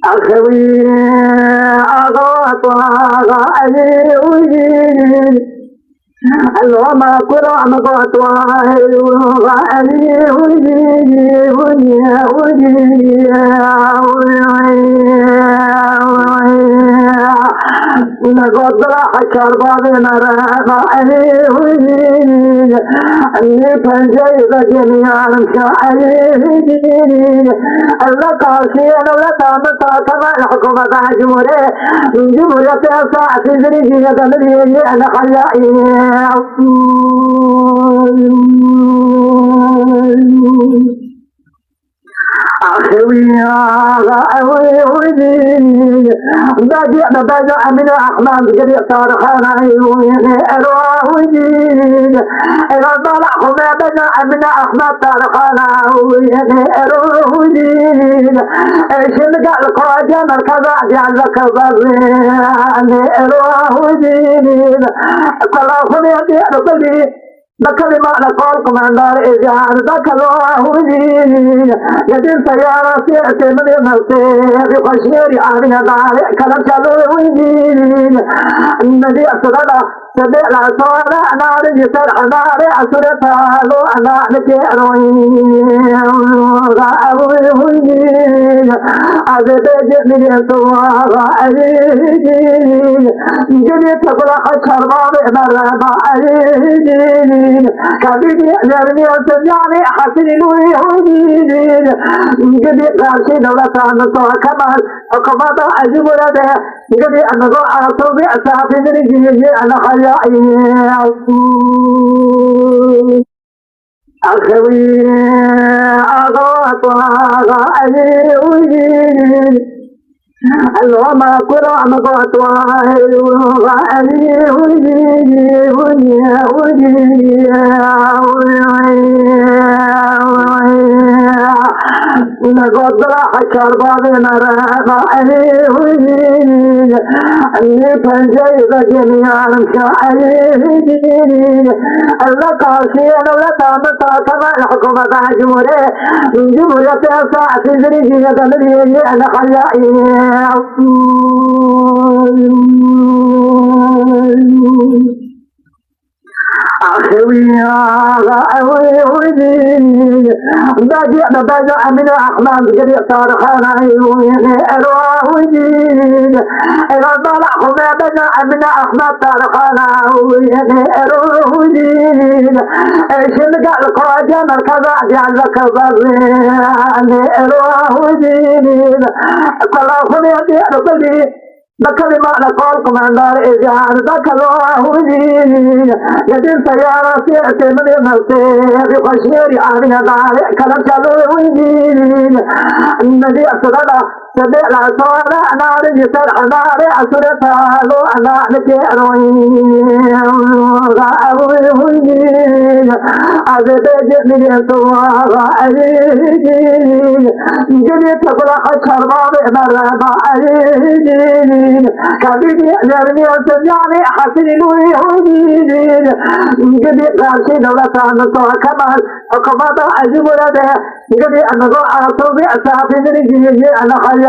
أخوي أغاط وغالي اللهم قرأ مقاط وغالي نقول راح كربابنا راعي اللي فنجيب جميعا شاعي الله قاسين ولا تامتا كما الحكومة جمهورية ساعة زريجية دمرية أنا حيائي أخوي بدأ من أحمد جريء صارخانا أرواه جيد إذا طلعهم بدأ من أحمد صارخانا أرواه جيد شنق القواجة مركز جعلك بريان أرواه جيد طلعهم يدي رسلي بكلمة لقولكم عن دار إجعال ذكروا هدين يدين سيارة سيئة من المسيح يخشير عامنا دار كلام شلو هدين النبي أسرنا سبيع العصارة نار يسرع نار أسرتها لو أنا نكيروين غاوي هدين عزيز جئني يسوع غاوي جديد تقول حشر بابي مرابا عيدين كبيري أجرني وسجعني حسين ويهودين جديد راشد ولسان صوى كمال وقمضى أجيب لده جديد أنه أعطوا بأساف رجيجي أنا حيائي أخوي أغاط وغالي اللهم قرأ مقاط وغالي نقول راح كربابنا راعي اللي فنجيب جميعا شاعي الله قاسين ولا تامتا كما الحكومة جمهورية ساعة زريجية دمرية أنا حيائي أخوي بدأ من أحمد جريء صارخانا أرواه جيد إذا طلعهم بدأ من أحمد صارخانا أرواه جيد شنق القواجة مركز جعلك بريان أرواه جيد طلعهم يدي رسلي بكلمة لقولكم عن دار إجعال ذكروا هدين يدين سيارة سيئة من المسيح يخشير عامنا دار كلام شلو هدين النبي أسرنا سبيع العصارة نار يسرع نار أسرتها لو أنا نكيروين غاوي هدين عزيز جئني يسوع غاوي جديد تقول حشر بابي مرابا عيدين كبيري أجرني وسجعني حسين ويهودين جديد راشد ولسان صوى كمال وقمضى أجيب لده جديد أنه أعطوا بأساف رجيجي أنا حيائي